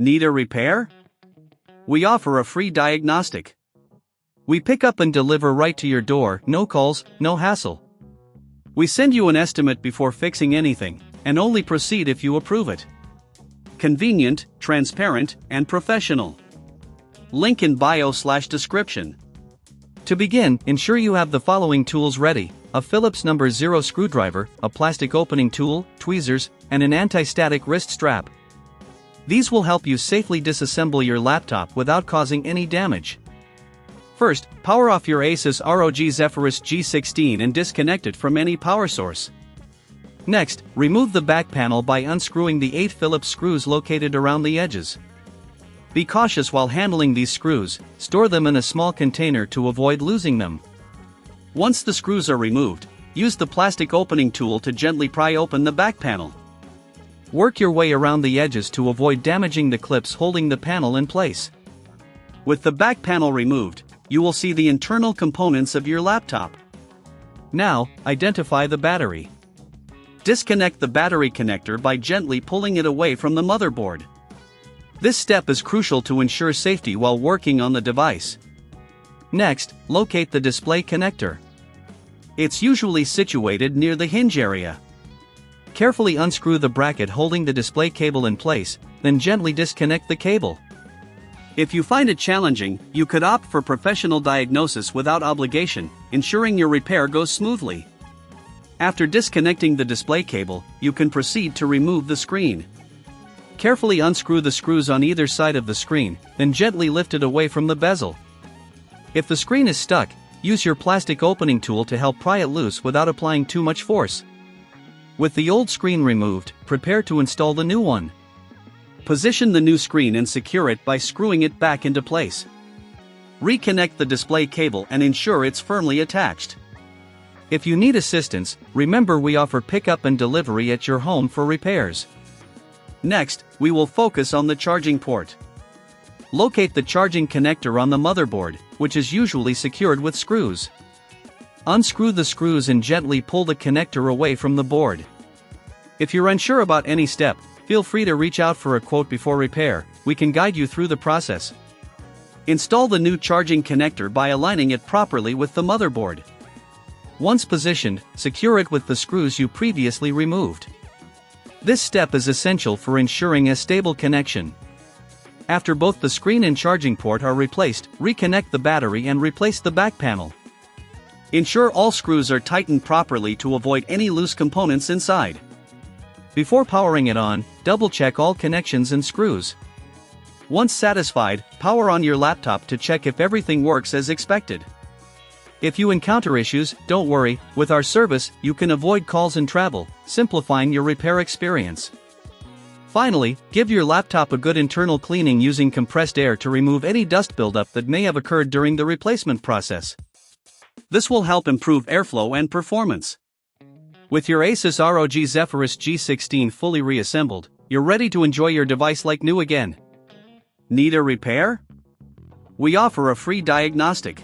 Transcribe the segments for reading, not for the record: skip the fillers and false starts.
Need a repair? We offer a free diagnostic. We pick up and deliver right to your door, no calls, no hassle. We send you an estimate before fixing anything, and only proceed if you approve it. Convenient, transparent, and professional. Link in bio/description. To begin, ensure you have the following tools ready: a Phillips No. 0 screwdriver, a plastic opening tool, tweezers, and an anti-static wrist strap. These will help you safely disassemble your laptop without causing any damage. First, power off your Asus ROG Zephyrus G16 and disconnect it from any power source. Next, remove the back panel by unscrewing the 8 Phillips screws located around the edges. Be cautious while handling these screws, store them in a small container to avoid losing them. Once the screws are removed, use the plastic opening tool to gently pry open the back panel. Work your way around the edges to avoid damaging the clips holding the panel in place. With the back panel removed, you will see the internal components of your laptop. Now, identify the battery. Disconnect the battery connector by gently pulling it away from the motherboard. This step is crucial to ensure safety while working on the device. Next, locate the display connector. It's usually situated near the hinge area. Carefully unscrew the bracket holding the display cable in place, then gently disconnect the cable. If you find it challenging, you could opt for professional diagnosis without obligation, ensuring your repair goes smoothly. After disconnecting the display cable, you can proceed to remove the screen. Carefully unscrew the screws on either side of the screen, then gently lift it away from the bezel. If the screen is stuck, use your plastic opening tool to help pry it loose without applying too much force. With the old screen removed, prepare to install the new one. Position the new screen and secure it by screwing it back into place. Reconnect the display cable and ensure it's firmly attached. If you need assistance, remember we offer pickup and delivery at your home for repairs. Next, we will focus on the charging port. Locate the charging connector on the motherboard, which is usually secured with screws. Unscrew the screws and gently pull the connector away from the board. If you're unsure about any step, feel free to reach out for a quote before repair. We can guide you through the process. Install the new charging connector by aligning it properly with the motherboard. Once positioned, secure it with the screws you previously removed. This step is essential for ensuring a stable connection. After both the screen and charging port are replaced, reconnect the battery and replace the back panel. Ensure all screws are tightened properly to avoid any loose components inside. Before powering it on, double-check all connections and screws. Once satisfied, power on your laptop to check if everything works as expected. If you encounter issues, don't worry, with our service, you can avoid calls and travel, simplifying your repair experience. Finally, give your laptop a good internal cleaning using compressed air to remove any dust buildup that may have occurred during the replacement process. This will help improve airflow and performance. With your Asus ROG Zephyrus G16 fully reassembled, you're ready to enjoy your device like new again. Need a repair? We offer a free diagnostic.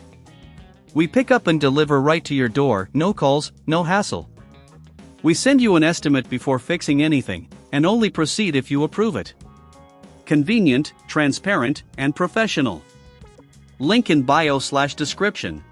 We pick up and deliver right to your door, no calls, no hassle. We send you an estimate before fixing anything, and only proceed if you approve it. Convenient, transparent, and professional. Link in bio/description.